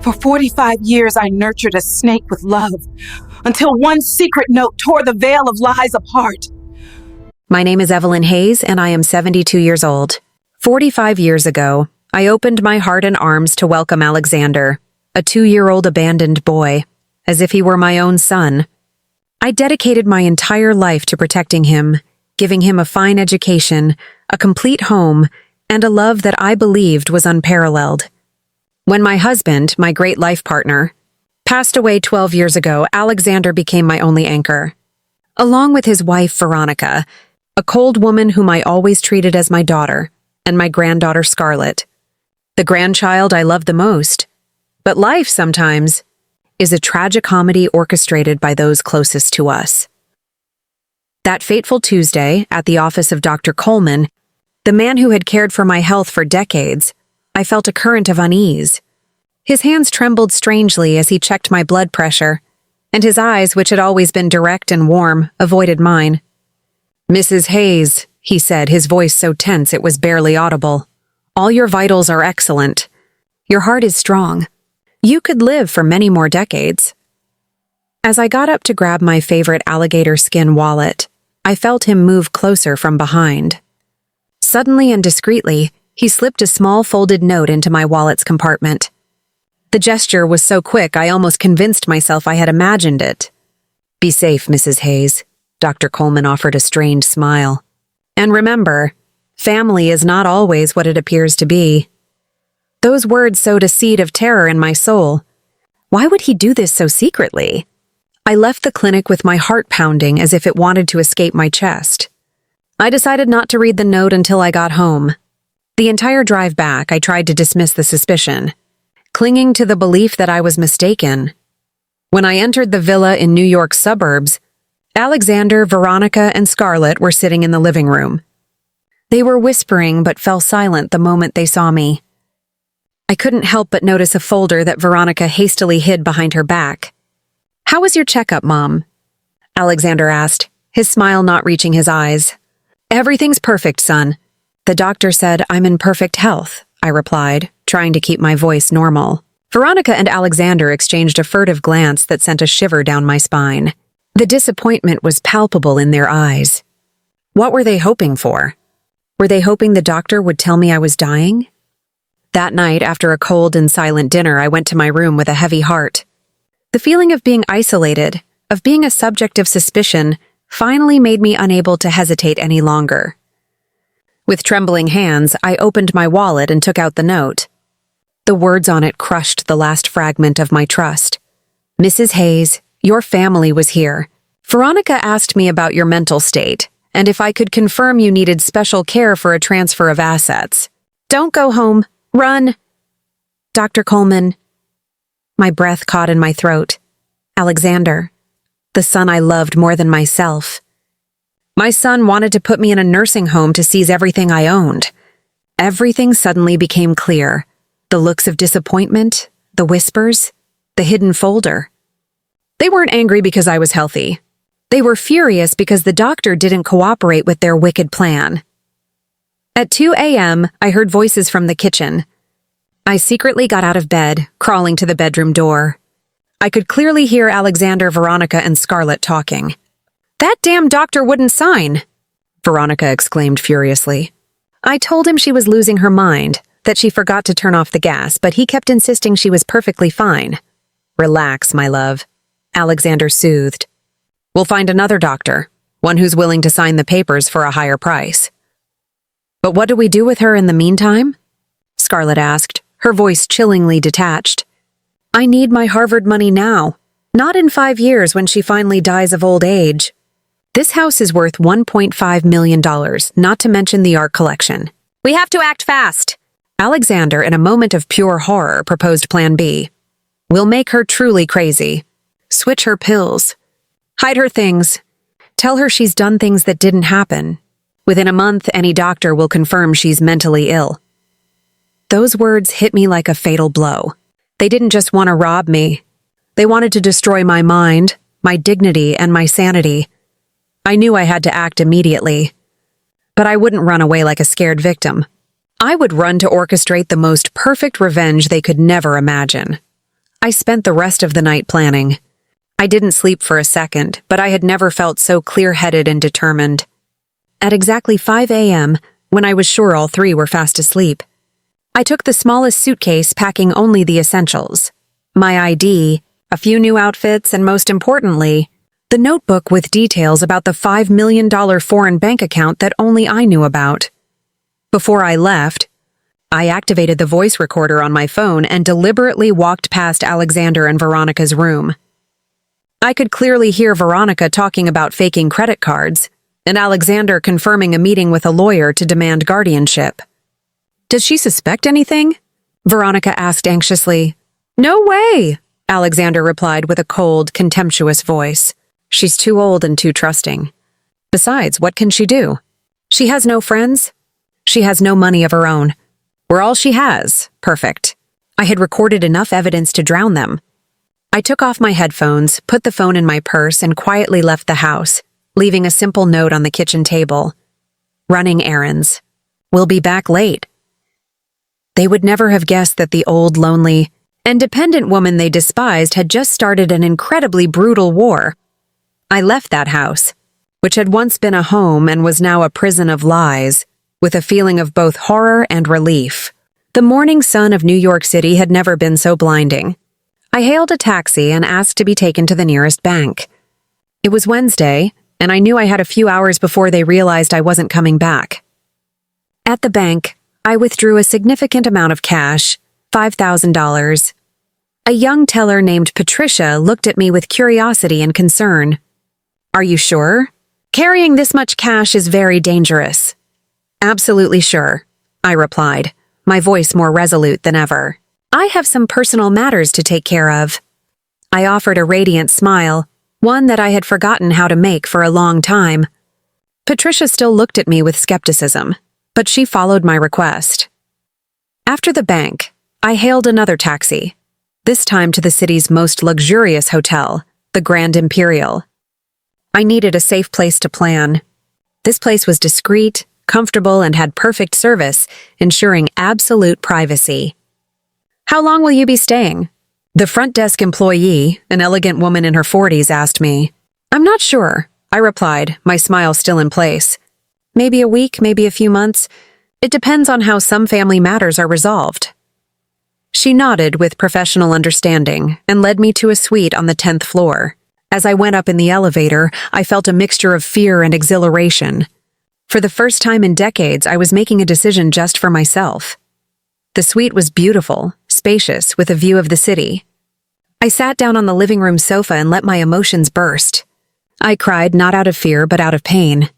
For 45 years, I nurtured a snake with love, until one secret note tore the veil of lies apart. My name is Evelyn Hayes, and I am 72 years old. 45 years ago, I opened my heart and arms to welcome Alexander, a 2-year-old abandoned boy, as if he were my own son. I dedicated my entire life to protecting him, giving him a fine education, a complete home, and a love that I believed was unparalleled. When my husband, my great life partner, passed away 12 years ago, Alexander became my only anchor. Along with his wife, Veronica, a cold woman whom I always treated as my daughter, and my granddaughter, Scarlett. The grandchild I love the most. But life, sometimes, is a tragicomedy orchestrated by those closest to us. That fateful Tuesday, at the office of Dr. Coleman, the man who had cared for my health for decades, I felt a current of unease. His hands trembled strangely as he checked my blood pressure, and his eyes, which had always been direct and warm, avoided mine. "Mrs. Hayes," he said, his voice so tense it was barely audible. "All your vitals are excellent. Your heart is strong. You could live for many more decades." As I got up to grab my favorite alligator skin wallet, I felt him move closer from behind. Suddenly and discreetly, he slipped a small folded note into my wallet's compartment. The gesture was so quick I almost convinced myself I had imagined it. "Be safe, Mrs. Hayes," Dr. Coleman offered a strained smile. "And remember, family is not always what it appears to be." Those words sowed a seed of terror in my soul. Why would he do this so secretly? I left the clinic with my heart pounding as if it wanted to escape my chest. I decided not to read the note until I got home. The entire drive back, I tried to dismiss the suspicion, clinging to the belief that I was mistaken. When I entered the villa in New York's suburbs, Alexander, Veronica, and Scarlett were sitting in the living room. They were whispering but fell silent the moment they saw me. I couldn't help but notice a folder that Veronica hastily hid behind her back. "How was your checkup, Mom?" Alexander asked, his smile not reaching his eyes. "Everything's perfect, son. The doctor said I'm in perfect health," I replied, trying to keep my voice normal. Veronica and Alexander exchanged a furtive glance that sent a shiver down my spine. The disappointment was palpable in their eyes. What were they hoping for? Were they hoping the doctor would tell me I was dying? That night, after a cold and silent dinner, I went to my room with a heavy heart. The feeling of being isolated, of being a subject of suspicion, finally made me unable to hesitate any longer. With trembling hands, I opened my wallet and took out the note. The words on it crushed the last fragment of my trust. "Mrs. Hayes, your family was here. Veronica asked me about your mental state, and if I could confirm you needed special care for a transfer of assets. Don't go home. Run." "Dr. Coleman." My breath caught in my throat. Alexander, the son I loved more than myself. My son wanted to put me in a nursing home to seize everything I owned. Everything suddenly became clear. The looks of disappointment, the whispers, the hidden folder. They weren't angry because I was healthy. They were furious because the doctor didn't cooperate with their wicked plan. At 2 a.m., I heard voices from the kitchen. I secretly got out of bed, crawling to the bedroom door. I could clearly hear Alexander, Veronica, and Scarlett talking. "That damn doctor wouldn't sign," Veronica exclaimed furiously. I told him she was losing her mind, that she forgot to turn off the gas, but he kept insisting she was perfectly fine. "Relax, my love," Alexander soothed. "We'll find another doctor, one who's willing to sign the papers for a higher price." "But what do we do with her in the meantime?" Scarlett asked, her voice chillingly detached. "I need my Harvard money now, not in 5 years when she finally dies of old age. This house is worth $1.5 million, not to mention the art collection. We have to act fast." Alexander, in a moment of pure horror, proposed Plan B. "We'll make her truly crazy. Switch her pills. Hide her things. Tell her she's done things that didn't happen. Within a month, any doctor will confirm she's mentally ill." Those words hit me like a fatal blow. They didn't just want to rob me. They wanted to destroy my mind, my dignity, and my sanity. I knew I had to act immediately. But I wouldn't run away like a scared victim. I would run to orchestrate the most perfect revenge they could never imagine. I spent the rest of the night planning. I didn't sleep for a second, but I had never felt so clear-headed and determined. At exactly 5 a.m., when I was sure all three were fast asleep, I took the smallest suitcase, packing only the essentials. My ID, a few new outfits, and most importantly, the notebook with details about the $5 million foreign bank account that only I knew about. Before I left, I activated the voice recorder on my phone and deliberately walked past Alexander and Veronica's room. I could clearly hear Veronica talking about faking credit cards, and Alexander confirming a meeting with a lawyer to demand guardianship. Does she suspect anything? Veronica asked anxiously. No way, Alexander replied with a cold, contemptuous voice. She's too old and too trusting. Besides, what can she do? She has no friends. She has no money of her own. We're all she has. Perfect. I had recorded enough evidence to drown them. I took off my headphones, put the phone in my purse, and quietly left the house, leaving a simple note on the kitchen table. Running errands. We'll be back late. They would never have guessed that the old, lonely, and dependent woman they despised had just started an incredibly brutal war. I left that house, which had once been a home and was now a prison of lies, with a feeling of both horror and relief. The morning sun of New York City had never been so blinding. I hailed a taxi and asked to be taken to the nearest bank. It was Wednesday, and I knew I had a few hours before they realized I wasn't coming back. At the bank, I withdrew a significant amount of cash, $5,000. A young teller named Patricia looked at me with curiosity and concern. Are you sure? Carrying this much cash is very dangerous. Absolutely sure, I replied, my voice more resolute than ever. I have some personal matters to take care of. I offered a radiant smile, one that I had forgotten how to make for a long time. Patricia still looked at me with skepticism, but she followed my request. After the bank, I hailed another taxi, this time to the city's most luxurious hotel, the Grand Imperial. I needed a safe place to plan. This place was discreet, comfortable, and had perfect service, ensuring absolute privacy. How long will you be staying? The front desk employee, an elegant woman in her 40s, asked me. I'm not sure, I replied, my smile still in place. Maybe a week, maybe a few months. It depends on how some family matters are resolved. She nodded with professional understanding and led me to a suite on the 10th floor. As I went up in the elevator, I felt a mixture of fear and exhilaration. For the first time in decades, I was making a decision just for myself. The suite was beautiful, spacious, with a view of the city. I sat down on the living room sofa and let my emotions burst. I cried not out of fear, but out of pain.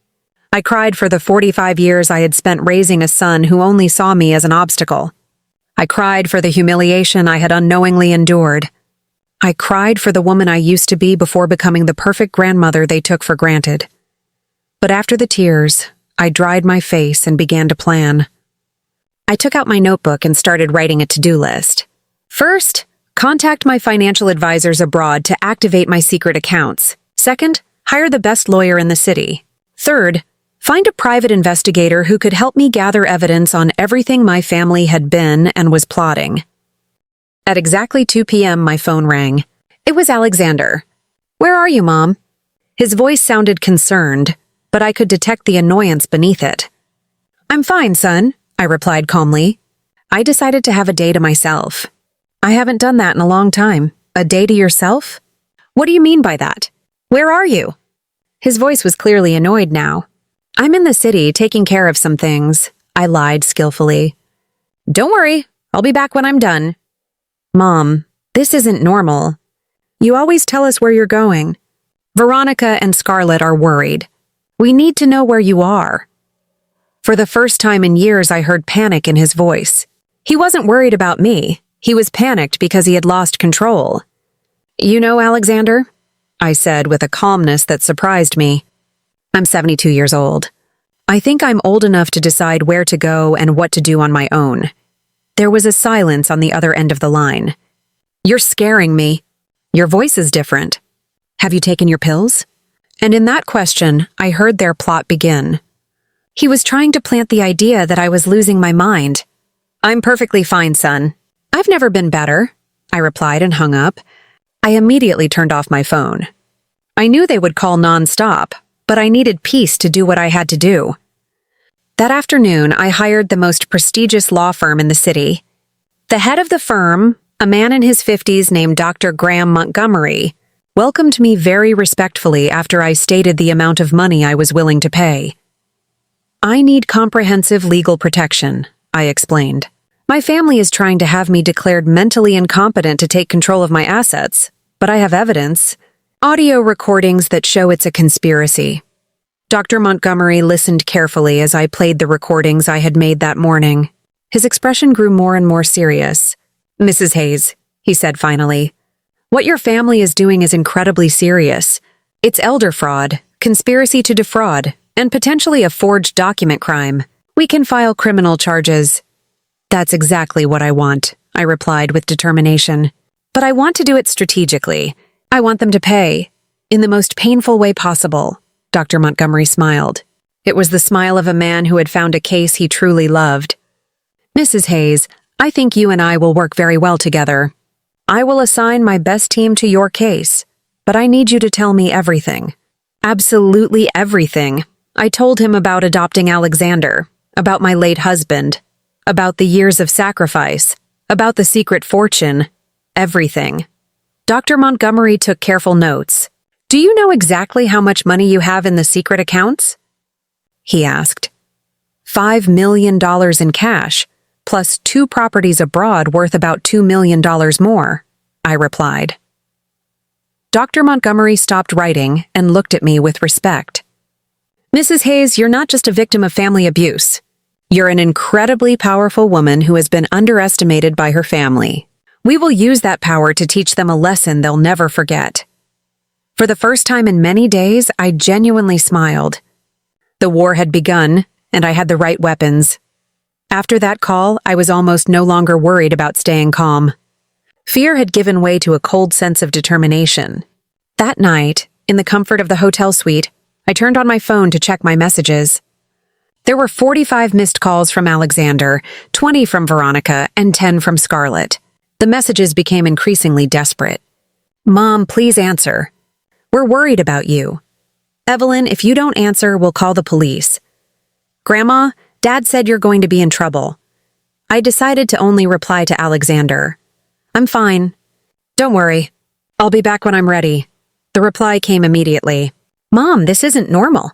I cried for the 45 years I had spent raising a son who only saw me as an obstacle. I cried for the humiliation I had unknowingly endured. I cried for the woman I used to be before becoming the perfect grandmother they took for granted. But after the tears, I dried my face and began to plan. I took out my notebook and started writing a to-do list. First, contact my financial advisors abroad to activate my secret accounts. Second, hire the best lawyer in the city. Third, find a private investigator who could help me gather evidence on everything my family had been and was plotting. At exactly 2 p.m., my phone rang. It was Alexander. Where are you, Mom? His voice sounded concerned, but I could detect the annoyance beneath it. I'm fine, son, I replied calmly. I decided to have a day to myself. I haven't done that in a long time. A day to yourself? What do you mean by that? Where are you? His voice was clearly annoyed now. I'm in the city taking care of some things, I lied skillfully. Don't worry, I'll be back when I'm done. Mom, this isn't normal. You always tell us where you're going. Veronica and Scarlett are worried. We need to know where you are. For the first time in years, I heard panic in his voice. He wasn't worried about me. He was panicked because he had lost control. You know, Alexander, I said with a calmness that surprised me. I'm 72 years old. I think I'm old enough to decide where to go and what to do on my own. There was a silence on the other end of the line. You're scaring me. Your voice is different. Have you taken your pills? And in that question, I heard their plot begin. He was trying to plant the idea that I was losing my mind. I'm perfectly fine, son. I've never been better, I replied and hung up. I immediately turned off my phone. I knew they would call nonstop, but I needed peace to do what I had to do. That afternoon, I hired the most prestigious law firm in the city. The head of the firm, a man in his 50s named Dr. Graham Montgomery, welcomed me very respectfully after I stated the amount of money I was willing to pay. I need comprehensive legal protection, I explained. My family is trying to have me declared mentally incompetent to take control of my assets, but I have evidence, audio recordings that show it's a conspiracy. Dr. Montgomery listened carefully as I played the recordings I had made that morning. His expression grew more and more serious. "Mrs. Hayes," he said finally, "what your family is doing is incredibly serious. It's elder fraud, conspiracy to defraud, and potentially a forged document crime. We can file criminal charges." "That's exactly what I want," I replied with determination. "But I want to do it strategically. I want them to pay, in the most painful way possible." Dr. Montgomery smiled. It was the smile of a man who had found a case he truly loved. "Mrs. Hayes, I think you and I will work very well together. I will assign my best team to your case, but I need you to tell me everything. Absolutely everything." I told him about adopting Alexander, about my late husband, about the years of sacrifice, about the secret fortune, everything. Dr. Montgomery took careful notes. "Do you know exactly how much money you have in the secret accounts?" he asked. $5 million in cash, plus 2 properties abroad worth about $2 million more, I replied. Dr. Montgomery stopped writing and looked at me with respect. "Mrs. Hayes, you're not just a victim of family abuse. You're an incredibly powerful woman who has been underestimated by her family. We will use that power to teach them a lesson they'll never forget." For the first time in many days, I genuinely smiled. The war had begun, and I had the right weapons. After that call, I was almost no longer worried about staying calm. Fear had given way to a cold sense of determination. That night, in the comfort of the hotel suite, I turned on my phone to check my messages. There were 45 missed calls from Alexander, 20 from Veronica, and 10 from Scarlett. The messages became increasingly desperate. "Mom, please answer. We're worried about you. Evelyn, if you don't answer, we'll call the police. Grandma, Dad said you're going to be in trouble." I decided to only reply to Alexander. "I'm fine. Don't worry. I'll be back when I'm ready." The reply came immediately. "Mom, this isn't normal.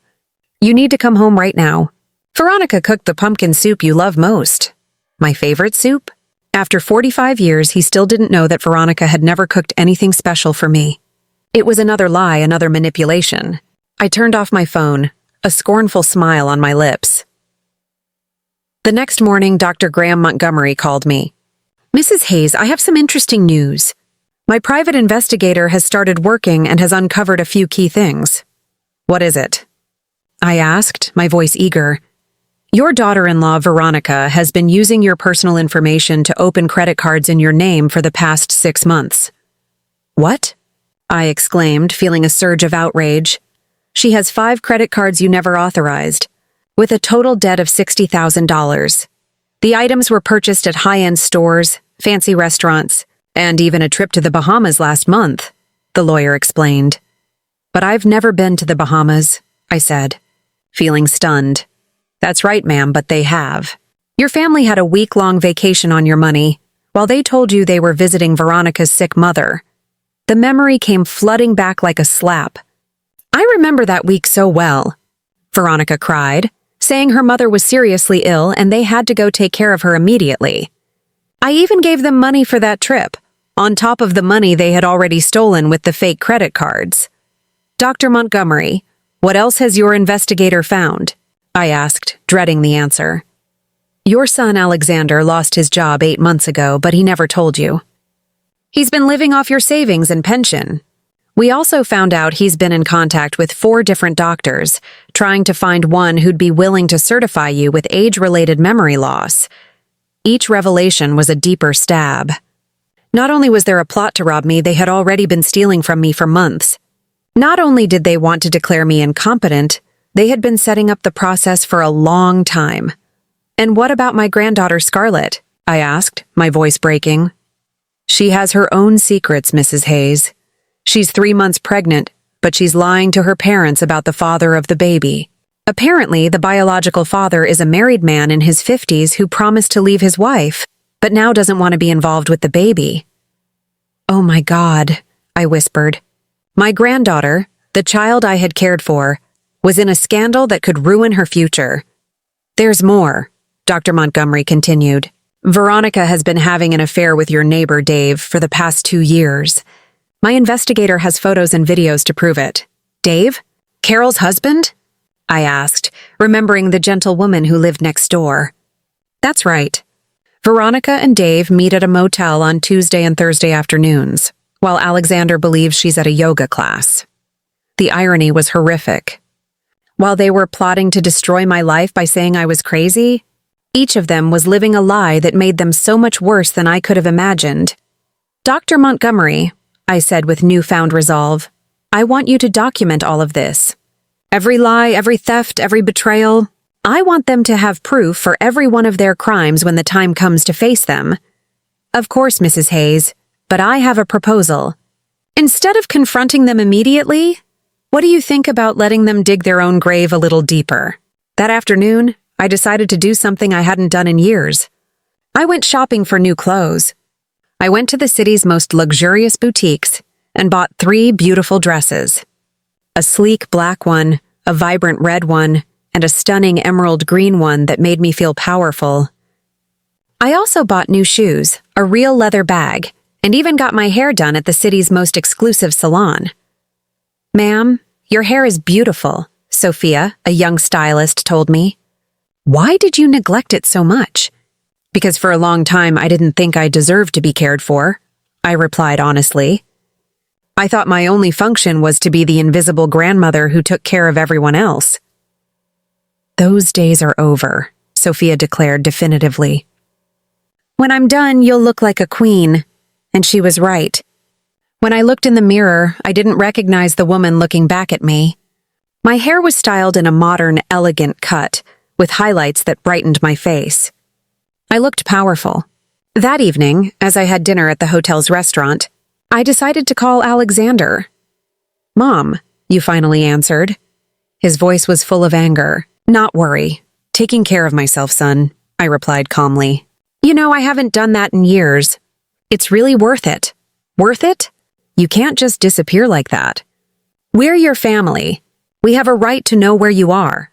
You need to come home right now. Veronica cooked the pumpkin soup you love most." My favorite soup? After 45 years, he still didn't know that Veronica had never cooked anything special for me. It was another lie, another manipulation. I turned off my phone, a scornful smile on my lips. The next morning, Dr. Graham Montgomery called me. "Mrs. Hayes, I have some interesting news. My private investigator has started working and has uncovered a few key things." "What is it?" I asked, my voice eager. "Your daughter-in-law, Veronica, has been using your personal information to open credit cards in your name for the past 6 months." "What?" I exclaimed, feeling a surge of outrage. "She has 5 credit cards you never authorized, with a total debt of $60,000. The items were purchased at high-end stores, fancy restaurants, and even a trip to the Bahamas last month," the lawyer explained. "But I've never been to the Bahamas," I said, feeling stunned. "That's right, ma'am, but they have. Your family had a week-long vacation on your money, while they told you they were visiting Veronica's sick mother." The memory came flooding back like a slap. "I remember that week so well," Veronica cried, saying her mother was seriously ill and they had to go take care of her immediately. "I even gave them money for that trip, on top of the money they had already stolen with the fake credit cards." "Dr. Montgomery, what else has your investigator found?" I asked, dreading the answer. "Your son Alexander lost his job 8 months ago, but he never told you. He's been living off your savings and pension. We also found out he's been in contact with 4 different doctors, trying to find one who'd be willing to certify you with age-related memory loss." Each revelation was a deeper stab. Not only was there a plot to rob me, they had already been stealing from me for months. Not only did they want to declare me incompetent, they had been setting up the process for a long time. "And what about my granddaughter Scarlett?" I asked, my voice breaking. She has her own secrets, Mrs. Hayes. She's 3 months pregnant, but she's lying to her parents about the father of the baby. Apparently, the biological father is a married man in his 50s who promised to leave his wife, but now doesn't want to be involved with the baby. Oh my God, I whispered. My granddaughter, the child I had cared for, was in a scandal that could ruin her future. There's more, Dr. Montgomery continued. Veronica has been having an affair with your neighbor, Dave, for the past 2 years. My investigator has photos and videos to prove it. Dave? Carol's husband? I asked, remembering the gentle woman who lived next door. That's right. Veronica and Dave meet at a motel on Tuesday and Thursday afternoons, while Alexander believes she's at a yoga class. The irony was horrific. While they were plotting to destroy my life by saying I was crazy, each of them was living a lie that made them so much worse than I could have imagined. Dr. Montgomery, I said with newfound resolve, I want you to document all of this. Every lie, every theft, every betrayal. I want them to have proof for every one of their crimes when the time comes to face them. Of course, Mrs. Hayes, but I have a proposal. Instead of confronting them immediately, what do you think about letting them dig their own grave a little deeper? That afternoon, I decided to do something I hadn't done in years. I went shopping for new clothes. I went to the city's most luxurious boutiques and bought 3 beautiful dresses. A sleek black one, a vibrant red one, and a stunning emerald green one that made me feel powerful. I also bought new shoes, a real leather bag, and even got my hair done at the city's most exclusive salon. Ma'am, your hair is beautiful, Sophia, a young stylist, told me. Why did you neglect it so much? Because for a long time I didn't think I deserved to be cared for, I replied honestly. I thought my only function was to be the invisible grandmother who took care of everyone else. Those days are over, Sophia declared definitively. When I'm done, you'll look like a queen. And she was right. When I looked in the mirror, I didn't recognize the woman looking back at me. My hair was styled in a modern, elegant cut, with highlights that brightened my face. I looked powerful. That evening, as I had dinner at the hotel's restaurant, I decided to call Alexander. Mom, you finally answered. His voice was full of anger. Not worry. Taking care of myself, son, I replied calmly. You know, I haven't done that in years. It's really worth it. Worth it? You can't just disappear like that. We're your family. We have a right to know where you are.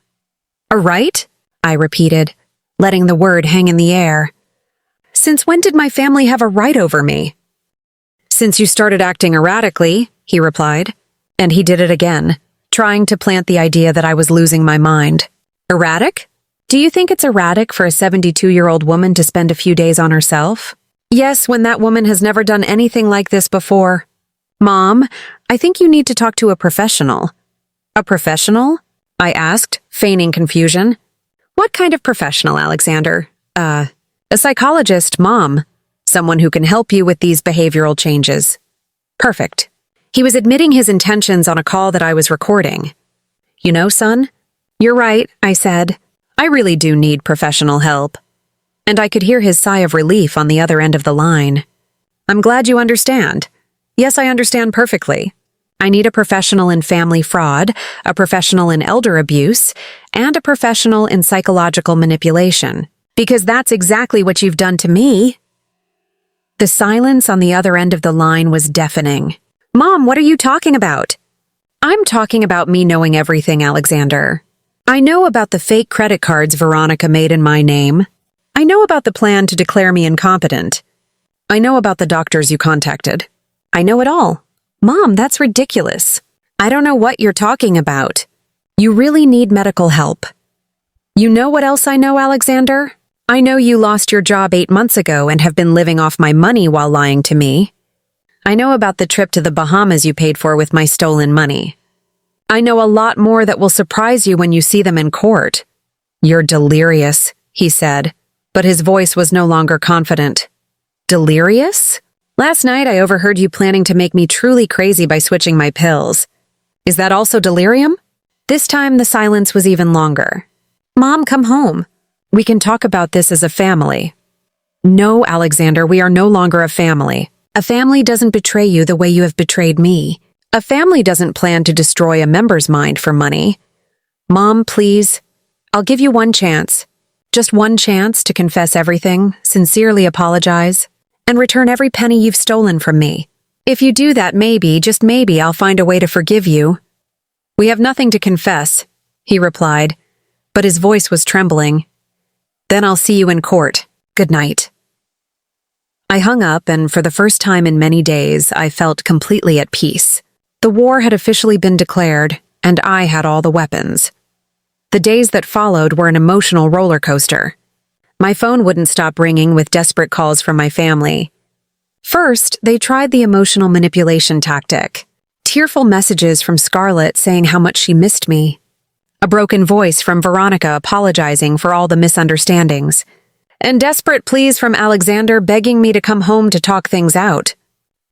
A right? I repeated, letting the word hang in the air. Since when did my family have a right over me? Since you started acting erratically, he replied, and he did it again, trying to plant the idea that I was losing my mind. Erratic? Do you think it's erratic for a 72-year-old woman to spend a few days on herself? Yes, when that woman has never done anything like this before. Mom, I think you need to talk to a professional. A professional? I asked, feigning confusion. What kind of professional, Alexander? A psychologist, Mom. Someone who can help you with these behavioral changes. Perfect. He was admitting his intentions on a call that I was recording. You know, son? You're right, I said. I really do need professional help. And I could hear his sigh of relief on the other end of the line. I'm glad you understand. Yes, I understand perfectly. I need a professional in family fraud, a professional in elder abuse, and a professional in psychological manipulation. Because that's exactly what you've done to me. The silence on the other end of the line was deafening. Mom, what are you talking about? I'm talking about me knowing everything, Alexander. I know about the fake credit cards Veronica made in my name. I know about the plan to declare me incompetent. I know about the doctors you contacted. I know it all. Mom, that's ridiculous. I don't know what you're talking about. You really need medical help. You know what else I know, Alexander? I know you lost your job 8 months ago and have been living off my money while lying to me. I know about the trip to the Bahamas you paid for with my stolen money. I know a lot more that will surprise you when you see them in court. You're delirious, he said, but his voice was no longer confident. Delirious? Last night I overheard you planning to make me truly crazy by switching my pills. Is that also delirium? This time the silence was even longer. Mom, come home. We can talk about this as a family. No, Alexander, we are no longer a family. A family doesn't betray you the way you have betrayed me. A family doesn't plan to destroy a member's mind for money. Mom, please, I'll give you one chance. Just one chance to confess everything, sincerely apologize, and return every penny you've stolen from me. If you do that, maybe, just maybe, I'll find a way to forgive you. We have nothing to confess, he replied, but his voice was trembling. Then I'll see you in court. Good night. I hung up, and for the first time in many days, I felt completely at peace. The war had officially been declared, and I had all the weapons. The days that followed were an emotional roller coaster. My phone wouldn't stop ringing with desperate calls from my family. First, they tried the emotional manipulation tactic. Tearful messages from Scarlett saying how much she missed me. A broken voice from Veronica apologizing for all the misunderstandings. And desperate pleas from Alexander begging me to come home to talk things out.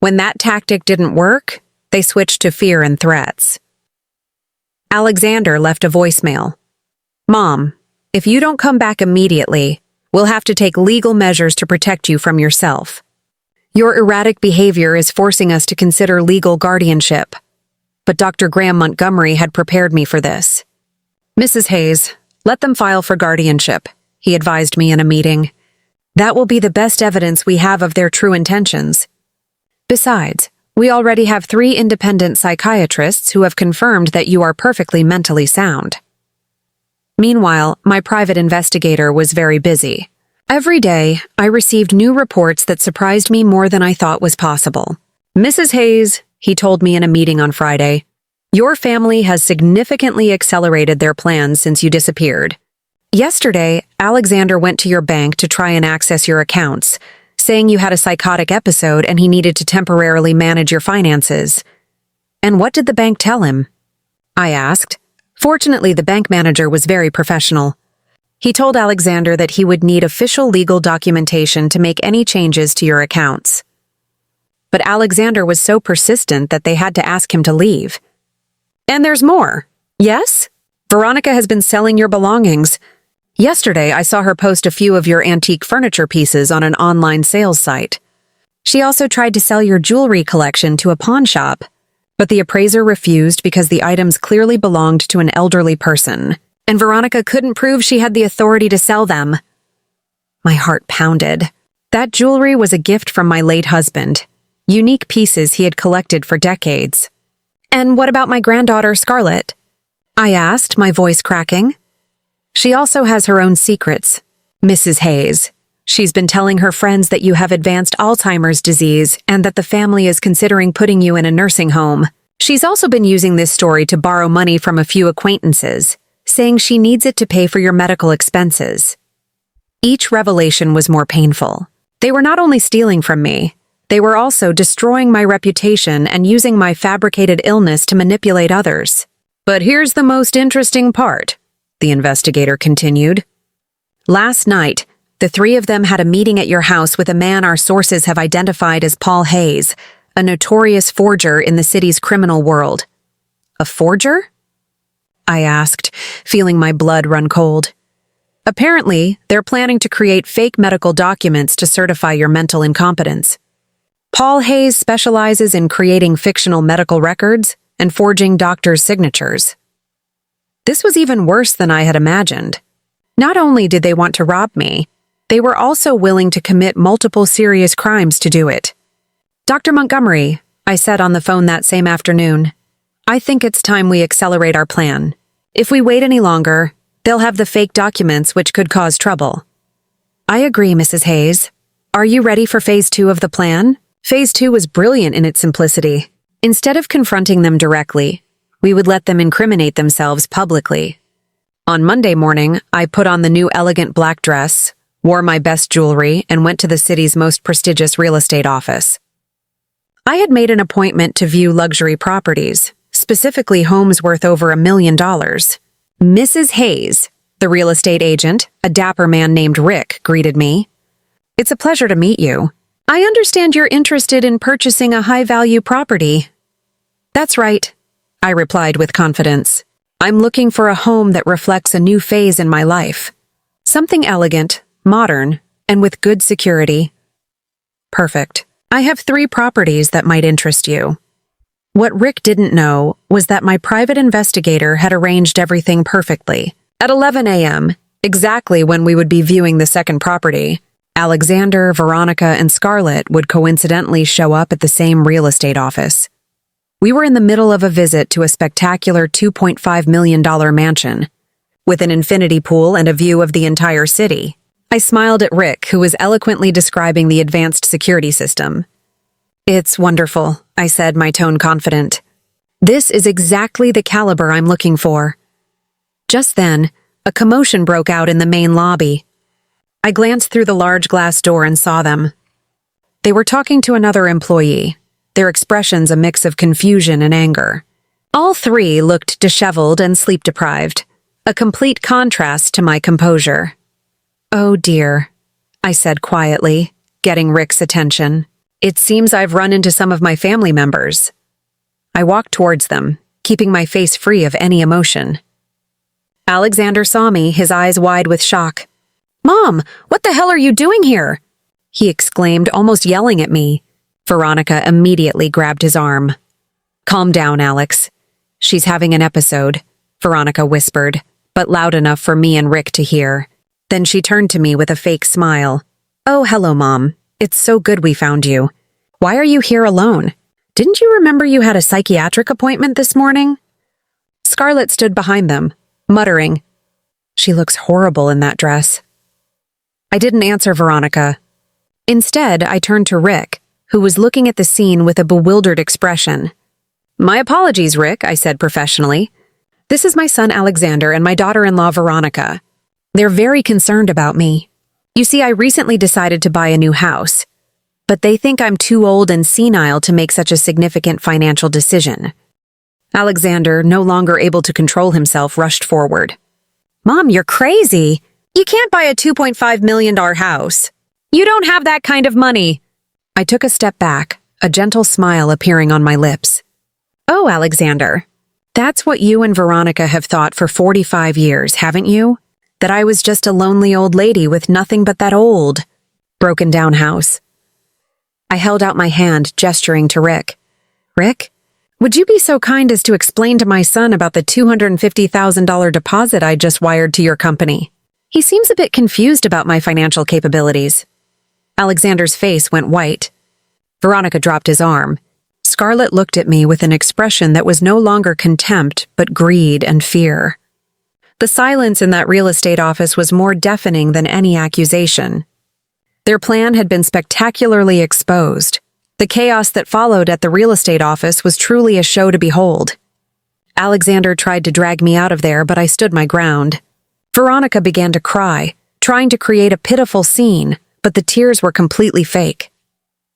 When that tactic didn't work, they switched to fear and threats. Alexander left a voicemail. Mom, if you don't come back immediately, we'll have to take legal measures to protect you from yourself. Your erratic behavior is forcing us to consider legal guardianship. But Dr. Graham Montgomery had prepared me for this. Mrs. Hayes, let them file for guardianship, he advised me in a meeting. That will be the best evidence we have of their true intentions. Besides, we already have 3 independent psychiatrists who have confirmed that you are perfectly mentally sound. Meanwhile, my private investigator was very busy. Every day, I received new reports that surprised me more than I thought was possible. Mrs. Hayes, he told me in a meeting on Friday, your family has significantly accelerated their plans since you disappeared. Yesterday, Alexander went to your bank to try and access your accounts, saying you had a psychotic episode and he needed to temporarily manage your finances. And what did the bank tell him? I asked. Fortunately, the bank manager was very professional. He told Alexander that he would need official legal documentation to make any changes to your accounts. But Alexander was so persistent that they had to ask him to leave. And there's more. Yes? Veronica has been selling your belongings. Yesterday, I saw her post a few of your antique furniture pieces on an online sales site. She also tried to sell your jewelry collection to a pawn shop, but the appraiser refused because the items clearly belonged to an elderly person, and Veronica couldn't prove she had the authority to sell them. My heart pounded. That jewelry was a gift from my late husband, unique pieces he had collected for decades. And what about my granddaughter, Scarlett? I asked, my voice cracking. She also has her own secrets, Mrs. Hayes. She's been telling her friends that you have advanced Alzheimer's disease and that the family is considering putting you in a nursing home. She's also been using this story to borrow money from a few acquaintances, saying she needs it to pay for your medical expenses. Each revelation was more painful. They were not only stealing from me, they were also destroying my reputation and using my fabricated illness to manipulate others. But here's the most interesting part, the investigator continued. Last night, the 3 of them had a meeting at your house with a man our sources have identified as Paul Hayes, a notorious forger in the city's criminal world. A forger? I asked, feeling my blood run cold. Apparently, they're planning to create fake medical documents to certify your mental incompetence. Paul Hayes specializes in creating fictional medical records and forging doctors' signatures. This was even worse than I had imagined. Not only did they want to rob me, they were also willing to commit multiple serious crimes to do it. Dr. Montgomery, I said on the phone that same afternoon, I think it's time we accelerate our plan. If we wait any longer, they'll have the fake documents which could cause trouble. I agree, Mrs. Hayes. Are you ready for Phase 2 of the plan? Phase 2 was brilliant in its simplicity. Instead of confronting them directly, we would let them incriminate themselves publicly. On Monday morning, I put on the new elegant black dress, wore my best jewelry, and went to the city's most prestigious real estate office. I had made an appointment to view luxury properties, specifically homes worth over $1 million. Mrs. Hayes, the real estate agent, a dapper man named Rick, greeted me. It's a pleasure to meet you. I understand you're interested in purchasing a high-value property. That's right, I replied with confidence. I'm looking for a home that reflects a new phase in my life. Something elegant, modern, and with good security. Perfect. I have 3 properties that might interest you. What Rick didn't know was that my private investigator had arranged everything perfectly. At 11 a.m., exactly when we would be viewing the second property, Alexander, Veronica, and Scarlett would coincidentally show up at the same real estate office. We were in the middle of a visit to a spectacular $2.5 million mansion, with an infinity pool and a view of the entire city. I smiled at Rick, who was eloquently describing the advanced security system. "It's wonderful," I said, my tone confident. "This is exactly the caliber I'm looking for." Just then, a commotion broke out in the main lobby. I glanced through the large glass door and saw them. They were talking to another employee, their expressions a mix of confusion and anger. All 3 looked disheveled and sleep-deprived, a complete contrast to my composure. "Oh dear," I said quietly, getting Rick's attention. "It seems I've run into some of my family members." I walked towards them, keeping my face free of any emotion. Alexander saw me, his eyes wide with shock. "Mom, what the hell are you doing here?" he exclaimed, almost yelling at me. Veronica immediately grabbed his arm. "Calm down, Alex. She's having an episode," Veronica whispered, but loud enough for me and Rick to hear. Then she turned to me with a fake smile. "Oh, hello, Mom. It's so good we found you. Why are you here alone? Didn't you remember you had a psychiatric appointment this morning?" Scarlett stood behind them, muttering, "She looks horrible in that dress." I didn't answer Veronica. Instead, I turned to Rick, who was looking at the scene with a bewildered expression. "My apologies, Rick," I said professionally. "This is my son Alexander and my daughter-in-law Veronica. They're very concerned about me. You see, I recently decided to buy a new house, but they think I'm too old and senile to make such a significant financial decision." Alexander, no longer able to control himself, rushed forward. "Mom, you're crazy. You can't buy a $2.5 million house. You don't have that kind of money." I took a step back, a gentle smile appearing on my lips. "Oh, Alexander, that's what you and Veronica have thought for 45 years, haven't you? That I was just a lonely old lady with nothing but that old, broken-down house." I held out my hand, gesturing to Rick. "Rick, would you be so kind as to explain to my son about the $250,000 deposit I just wired to your company? He seems a bit confused about my financial capabilities." Alexander's face went white. Veronica dropped his arm. Scarlett looked at me with an expression that was no longer contempt, but greed and fear. The silence in that real estate office was more deafening than any accusation. Their plan had been spectacularly exposed. The chaos that followed at the real estate office was truly a show to behold. Alexander tried to drag me out of there, but I stood my ground. Veronica began to cry, trying to create a pitiful scene, but the tears were completely fake.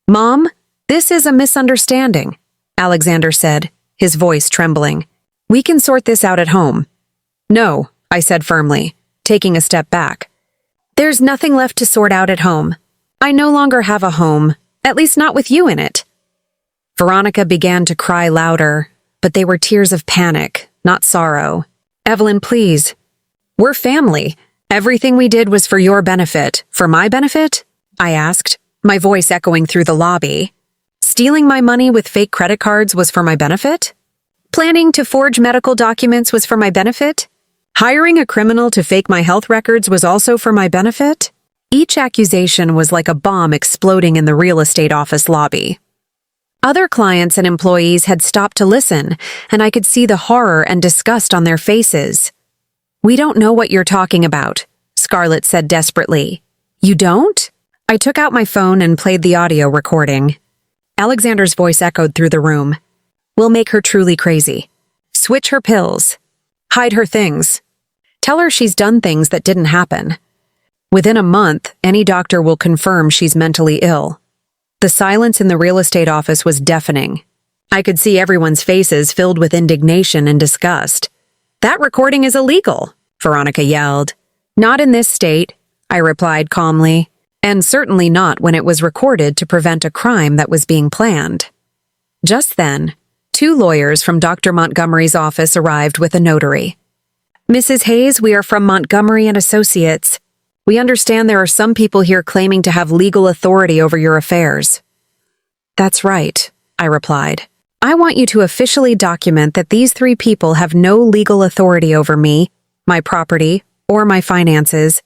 "Mom, this is a misunderstanding," Alexander said, his voice trembling. "We can sort this out at home." "No," I said firmly, taking a step back. "There's nothing left to sort out at home. I no longer have a home, at least not with you in it." Veronica began to cry louder, but they were tears of panic, not sorrow. "Evelyn, please. We're family. Everything we did was for your benefit. For my benefit?" I asked, my voice echoing through the lobby. "Stealing my money with fake credit cards was for my benefit? Planning to forge medical documents was for my benefit? Hiring a criminal to fake my health records was also for my benefit?" Each accusation was like a bomb exploding in the real estate office lobby. Other clients and employees had stopped to listen, and I could see the horror and disgust on their faces. "We don't know what you're talking about," Scarlett said desperately. "You don't?" I took out my phone and played the audio recording. Alexander's voice echoed through the room. "We'll make her truly crazy. Switch her pills. Hide her things. Tell her she's done things that didn't happen. Within a month, any doctor will confirm she's mentally ill." The silence in the real estate office was deafening. I could see everyone's faces filled with indignation and disgust. "That recording is illegal," Veronica yelled. "Not in this state," I replied calmly, "and certainly not when it was recorded to prevent a crime that was being planned." Just then, 2 lawyers from Dr. Montgomery's office arrived with a notary. "Mrs. Hayes, we are from Montgomery and Associates. We understand there are some people here claiming to have legal authority over your affairs." That's right, I replied. I want you to officially document that these 3 people have no legal authority over me, my property, or my finances,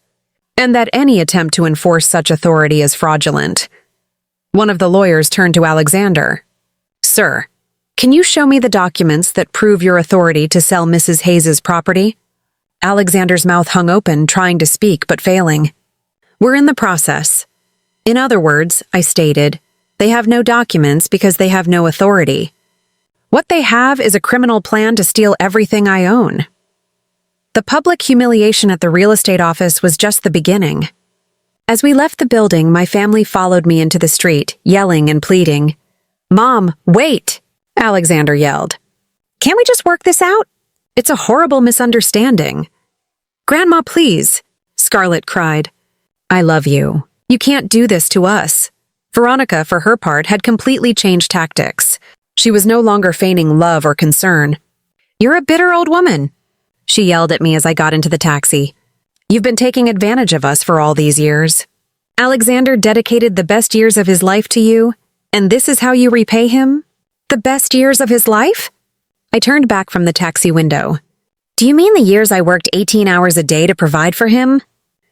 and that any attempt to enforce such authority is fraudulent. One of the lawyers turned to Alexander. Sir, can you show me the documents that prove your authority to sell Mrs. Hayes's property? Alexander's mouth hung open, trying to speak but failing. We're in the process. In other words, I stated, they have no documents because they have no authority. What they have is a criminal plan to steal everything I own. The public humiliation at the real estate office was just the beginning. As we left the building, my family followed me into the street, yelling and pleading. Mom, wait! Alexander yelled. Can't we just work this out? It's a horrible misunderstanding. Grandma, please, Scarlett cried. I love you. You can't do this to us. Veronica, for her part, had completely changed tactics. She was no longer feigning love or concern. You're a bitter old woman, she yelled at me as I got into the taxi. You've been taking advantage of us for all these years. Alexander dedicated the best years of his life to you, and this is how you repay him? The best years of his life? I turned back from the taxi window. Do you mean the years I worked 18 hours a day to provide for him?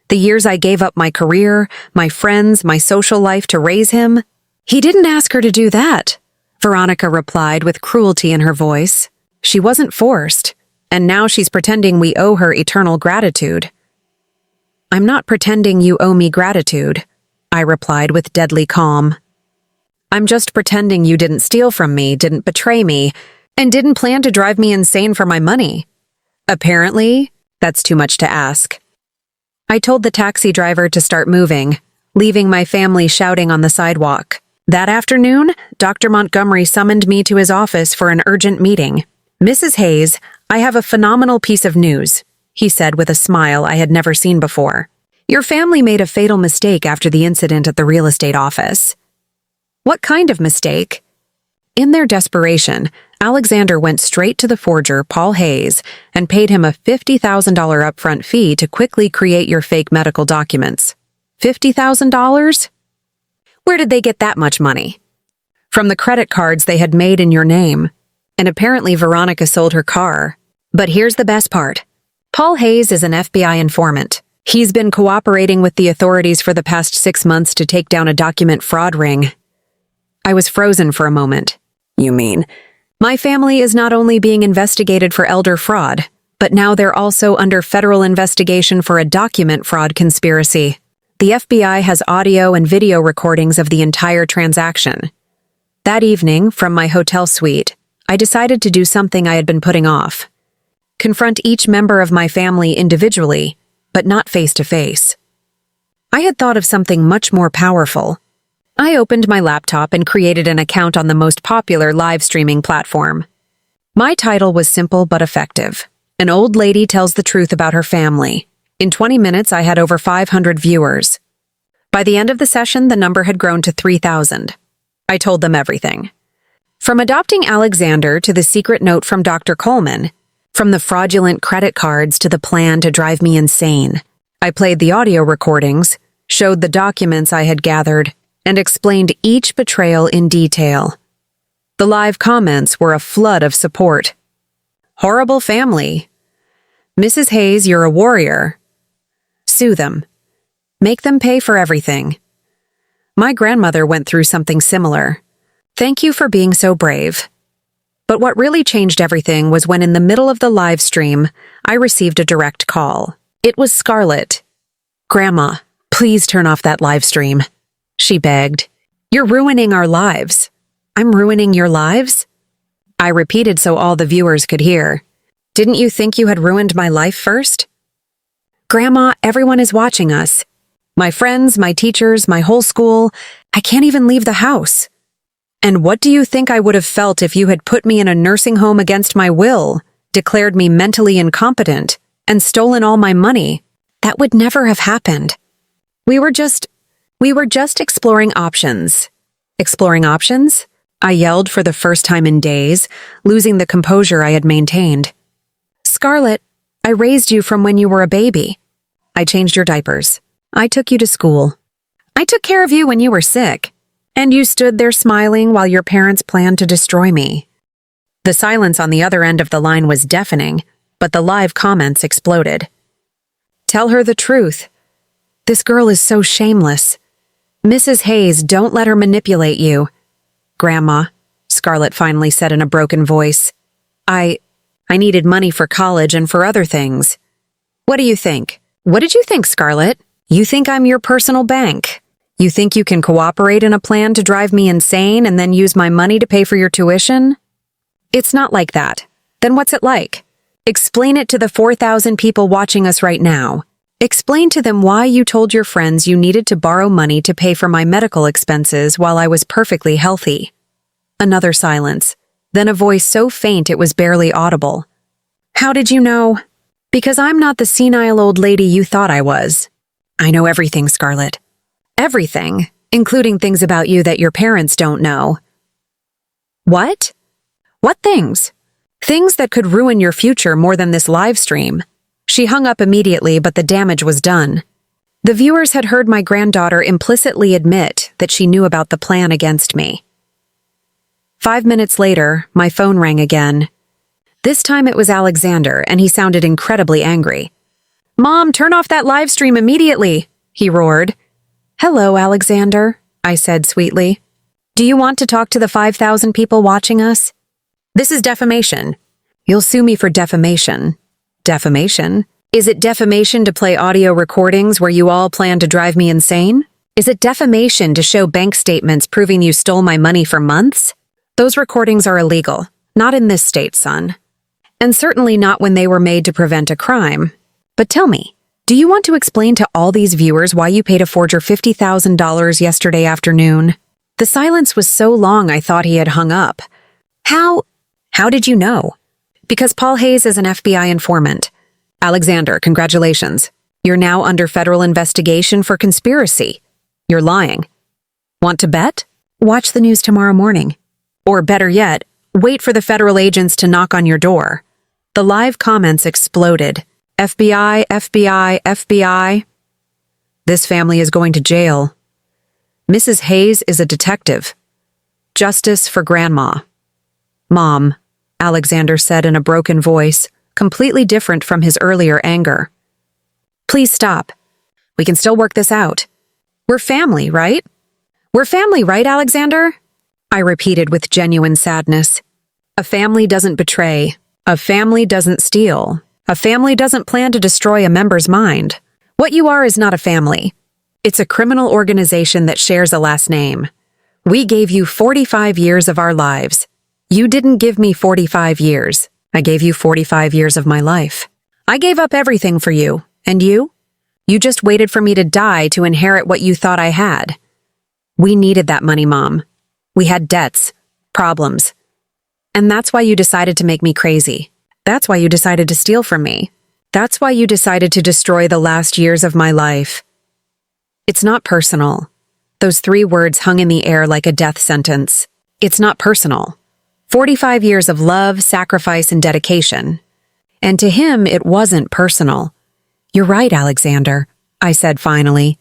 The years I gave up my career, my friends, my social life to raise him? He didn't ask her to do that, Veronica replied with cruelty in her voice. She wasn't forced, and now she's pretending we owe her eternal gratitude. I'm not pretending you owe me gratitude, I replied with deadly calm. I'm just pretending you didn't steal from me, didn't betray me, and didn't plan to drive me insane for my money. Apparently, that's too much to ask. I told the taxi driver to start moving, leaving my family shouting on the sidewalk. That afternoon, Dr. Montgomery summoned me to his office for an urgent meeting. Mrs. Hayes, I have a phenomenal piece of news, he said with a smile I had never seen before. Your family made a fatal mistake after the incident at the real estate office. What kind of mistake? In their desperation, Alexander went straight to the forger, Paul Hayes, and paid him a $50,000 upfront fee to quickly create your fake medical documents. $50,000? Where did they get that much money? From the credit cards they had made in your name. And apparently Veronica sold her car. But here's the best part. Paul Hayes is an FBI informant. He's been cooperating with the authorities for the past 6 months to take down a document fraud ring. I was frozen for a moment. You mean? My family is not only being investigated for elder fraud, but now they're also under federal investigation for a document fraud conspiracy. The FBI has audio and video recordings of the entire transaction. That evening, from my hotel suite, I decided to do something I had been putting off. Confront each member of my family individually, but not face to face. I had thought of something much more powerful. I opened my laptop and created an account on the most popular live streaming platform. My title was simple but effective. An old lady tells the truth about her family. In 20 minutes, I had over 500 viewers. By the end of the session, the number had grown to 3,000. I told them everything. From adopting Alexander to the secret note from Dr. Coleman, from the fraudulent credit cards to the plan to drive me insane. I played the audio recordings, showed the documents I had gathered, and explained each betrayal in detail. The live comments were a flood of support. Horrible family. Mrs. Hayes, you're a warrior. Sue them. Make them pay for everything. My grandmother went through something similar. Thank you for being so brave. But what really changed everything was when in the middle of the live stream, I received a direct call. It was Scarlett. Grandma, please turn off that live stream, she begged. You're ruining our lives. I'm ruining your lives? I repeated so all the viewers could hear. Didn't you think you had ruined my life first? Grandma, everyone is watching us. My friends, my teachers, my whole school. I can't even leave the house. And what do you think I would have felt if you had put me in a nursing home against my will, declared me mentally incompetent, and stolen all my money? That would never have happened. We were just exploring options. Exploring options? I yelled for the first time in days, losing the composure I had maintained. Scarlett, I raised you from when you were a baby. I changed your diapers. I took you to school. I took care of you when you were sick. And you stood there smiling while your parents planned to destroy me. The silence on the other end of the line was deafening, but the live comments exploded. Tell her the truth. This girl is so shameless. Mrs. Hayes, don't let her manipulate you. Grandma, Scarlett finally said in a broken voice. I needed money for college and for other things. What do you think? What did you think, Scarlett? You think I'm your personal bank? You think you can cooperate in a plan to drive me insane and then use my money to pay for your tuition? It's not like that. Then what's it like? Explain it to the 4,000 people watching us right now. Explain to them why you told your friends you needed to borrow money to pay for my medical expenses while I was perfectly healthy. Another silence, then a voice so faint it was barely audible. How did you know? Because I'm not the senile old lady you thought I was. I know everything, Scarlett. Everything, including things about you that your parents don't know. What? What things? Things that could ruin your future more than this live stream. She hung up immediately, but the damage was done. The viewers had heard my granddaughter implicitly admit that she knew about the plan against me. 5 minutes later, my phone rang again. This time it was Alexander, and he sounded incredibly angry. Mom, turn off that live stream immediately, he roared. Hello, Alexander, I said sweetly. Do you want to talk to the 5,000 people watching us? This is defamation. You'll sue me for defamation. Defamation? Is it defamation to play audio recordings where you all plan to drive me insane? Is it defamation to show bank statements proving you stole my money for months? Those recordings are illegal. Not in this state, son. And certainly not when they were made to prevent a crime. But tell me, do you want to explain to all these viewers why you paid a forger $50,000 yesterday afternoon? The silence was so long I thought he had hung up. How did you know? Because Paul Hayes is an FBI informant. Alexander, congratulations. You're now under federal investigation for conspiracy. You're lying. Want to bet? Watch the news tomorrow morning. Or better yet, wait for the federal agents to knock on your door. The live comments exploded. FBI, FBI, FBI. This family is going to jail. Mrs. Hayes is a detective. Justice for Grandma. Mom, Alexander said in a broken voice, completely different from his earlier anger. Please stop. We can still work this out. We're family, right? We're family, right, Alexander? I repeated with genuine sadness. A family doesn't betray. A family doesn't steal. A family doesn't plan to destroy a member's mind. What you are is not a family. It's a criminal organization that shares a last name. We gave you 45 years of our lives. You didn't give me 45 years. I gave you 45 years of my life. I gave up everything for you. And you? You just waited for me to die to inherit what you thought I had. We needed that money, Mom. We had debts, problems. And that's why you decided to make me crazy. That's why you decided to steal from me. That's why you decided to destroy the last years of my life. It's not personal. Those 3 words hung in the air like a death sentence. It's not personal. 45 years of love, sacrifice, and dedication. And to him, it wasn't personal. You're right, Alexander, I said finally.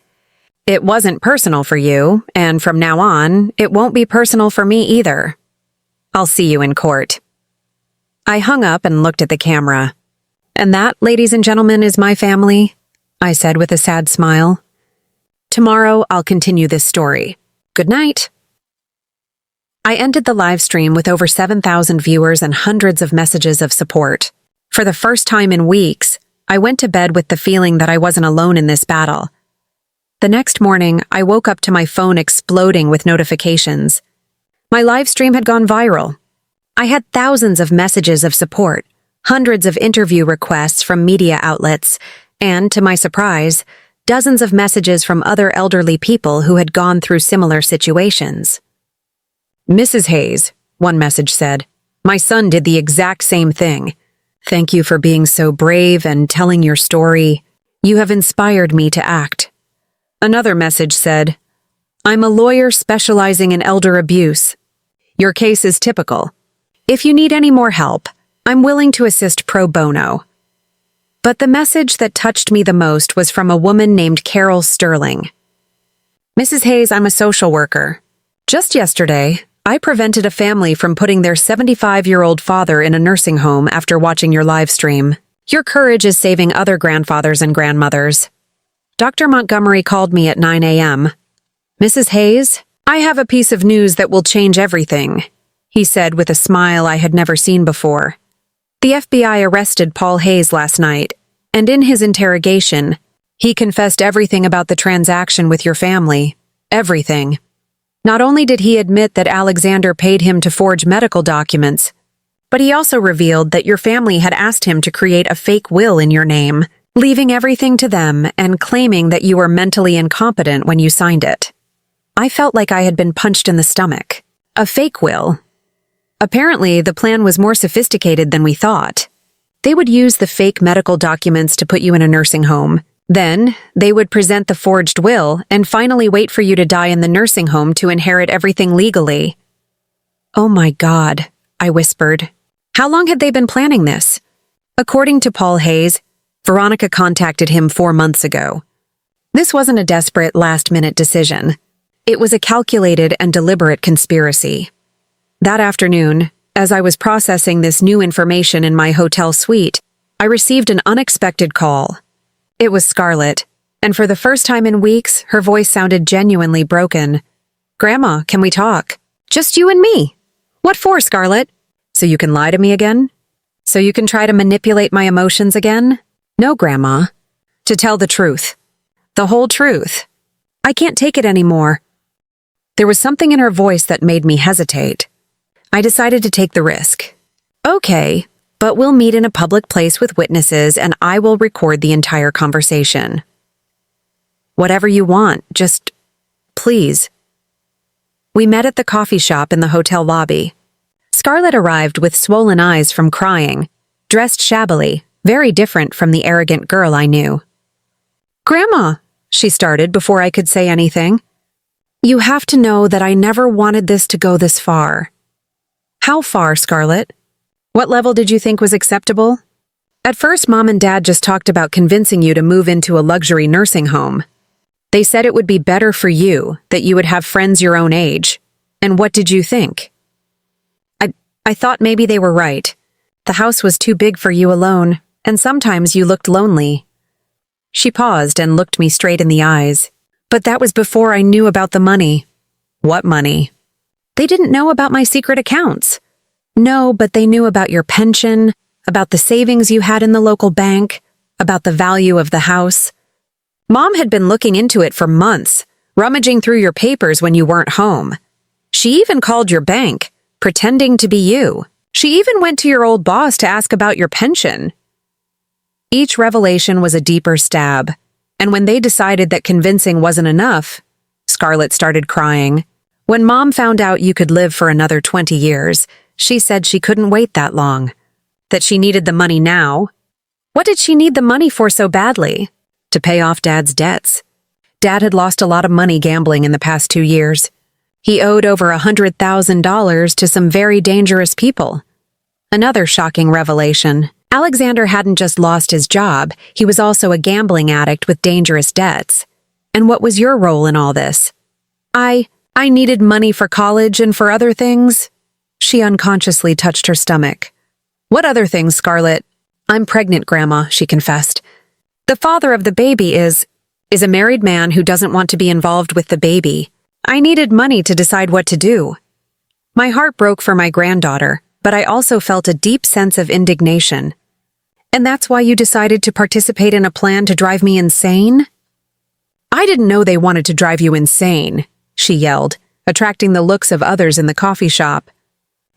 It wasn't personal for you, and from now on, it won't be personal for me either. I'll see you in court. I hung up and looked at the camera. And that, ladies and gentlemen, is my family, I said with a sad smile. Tomorrow, I'll continue this story. Good night. I ended the live stream with over 7,000 viewers and hundreds of messages of support. For the first time in weeks, I went to bed with the feeling that I wasn't alone in this battle. The next morning, I woke up to my phone exploding with notifications. My live stream had gone viral. I had thousands of messages of support, hundreds of interview requests from media outlets, and, to my surprise, dozens of messages from other elderly people who had gone through similar situations. Mrs. Hayes, one message said, my son did the exact same thing. Thank you for being so brave and telling your story. You have inspired me to act. Another message said, I'm a lawyer specializing in elder abuse. Your case is typical. If you need any more help, I'm willing to assist pro bono. But the message that touched me the most was from a woman named Carol Sterling. Mrs. Hayes, I'm a social worker. Just yesterday, I prevented a family from putting their 75-year-old father in a nursing home after watching your live stream. Your courage is saving other grandfathers and grandmothers. Dr. Montgomery called me at 9 a.m. Mrs. Hayes, I have a piece of news that will change everything, he said with a smile I had never seen before. The FBI arrested Paul Hayes last night, and in his interrogation, he confessed everything about the transaction with your family. Everything. Not only did he admit that Alexander paid him to forge medical documents, but he also revealed that your family had asked him to create a fake will in your name, leaving everything to them and claiming that you were mentally incompetent when you signed it. I felt like I had been punched in the stomach. A fake will. Apparently, the plan was more sophisticated than we thought. They would use the fake medical documents to put you in a nursing home. Then, they would present the forged will and finally wait for you to die in the nursing home to inherit everything legally. Oh my God, I whispered. How long had they been planning this? According to Paul Hayes, Veronica contacted him 4 months ago. This wasn't a desperate, last-minute decision. It was a calculated and deliberate conspiracy. That afternoon, as I was processing this new information in my hotel suite, I received an unexpected call. It was Scarlett, and for the first time in weeks, her voice sounded genuinely broken. Grandma, can we talk? Just you and me. What for, Scarlett? So you can lie to me again? So you can try to manipulate my emotions again? No, Grandma. To tell the truth. The whole truth. I can't take it anymore. There was something in her voice that made me hesitate. I decided to take the risk. Okay, but we'll meet in a public place with witnesses and I will record the entire conversation. Whatever you want, just please. We met at the coffee shop in the hotel lobby. Scarlett arrived with swollen eyes from crying, dressed shabbily, very different from the arrogant girl I knew. Grandma, she started before I could say anything. You have to know that I never wanted this to go this far. How far, Scarlett? What level did you think was acceptable? At first, Mom and Dad just talked about convincing you to move into a luxury nursing home. They said it would be better for you, that you would have friends your own age. And what did you think? I thought maybe they were right. The house was too big for you alone, and sometimes you looked lonely. She paused and looked me straight in the eyes. But that was before I knew about the money. What money? They didn't know about my secret accounts. No, but they knew about your pension, about the savings you had in the local bank, about the value of the house. Mom had been looking into it for months, rummaging through your papers when you weren't home. She even called your bank, pretending to be you. She even went to your old boss to ask about your pension. Each revelation was a deeper stab, and when they decided that convincing wasn't enough, Scarlett started crying. When Mom found out you could live for another 20 years, she said she couldn't wait that long, that she needed the money now. What did she need the money for so badly? To pay off Dad's debts. Dad had lost a lot of money gambling in the past 2 years. He owed over $100,000 to some very dangerous people. Another shocking revelation. Alexander hadn't just lost his job, he was also a gambling addict with dangerous debts. And what was your role in all this? I needed money for college and for other things. She unconsciously touched her stomach. What other things, Scarlett? I'm pregnant, Grandma, she confessed. The father of the baby is a married man who doesn't want to be involved with the baby. I needed money to decide what to do. My heart broke for my granddaughter, but I also felt a deep sense of indignation. And that's why you decided to participate in a plan to drive me insane? I didn't know they wanted to drive you insane, she yelled, attracting the looks of others in the coffee shop.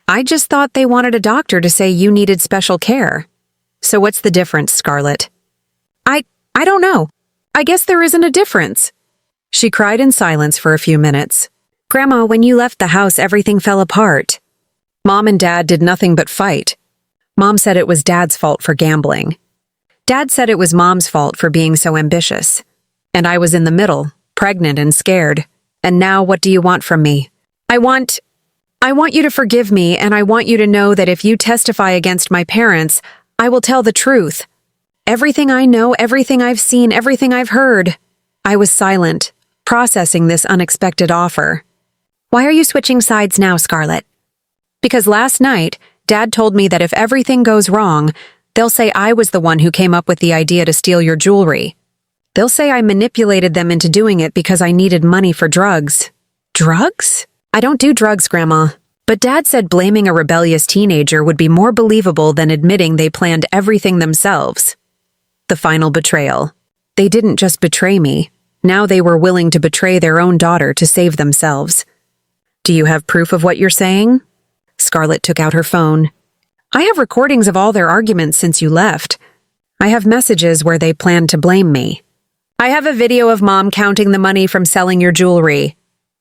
I just thought they wanted a doctor to say you needed special care. So what's the difference, Scarlett? I don't know. I guess there isn't a difference. She cried in silence for a few minutes. Grandma, when you left the house, everything fell apart. Mom and Dad did nothing but fight. Mom said it was Dad's fault for gambling. Dad said it was Mom's fault for being so ambitious. And I was in the middle, pregnant and scared. And now what do you want from me? I want you to forgive me, and I want you to know that if you testify against my parents, I will tell the truth. Everything I know, everything I've seen, everything I've heard. I was silent, processing this unexpected offer. Why are you switching sides now, Scarlett? Because last night, Dad told me that if everything goes wrong, they'll say I was the one who came up with the idea to steal your jewelry. They'll say I manipulated them into doing it because I needed money for drugs. Drugs? I don't do drugs, Grandma. But Dad said blaming a rebellious teenager would be more believable than admitting they planned everything themselves. The final betrayal. They didn't just betray me. Now they were willing to betray their own daughter to save themselves. Do you have proof of what you're saying? Scarlett took out her phone. I have recordings of all their arguments since you left. I have messages where they planned to blame me. I have a video of Mom counting the money from selling your jewelry.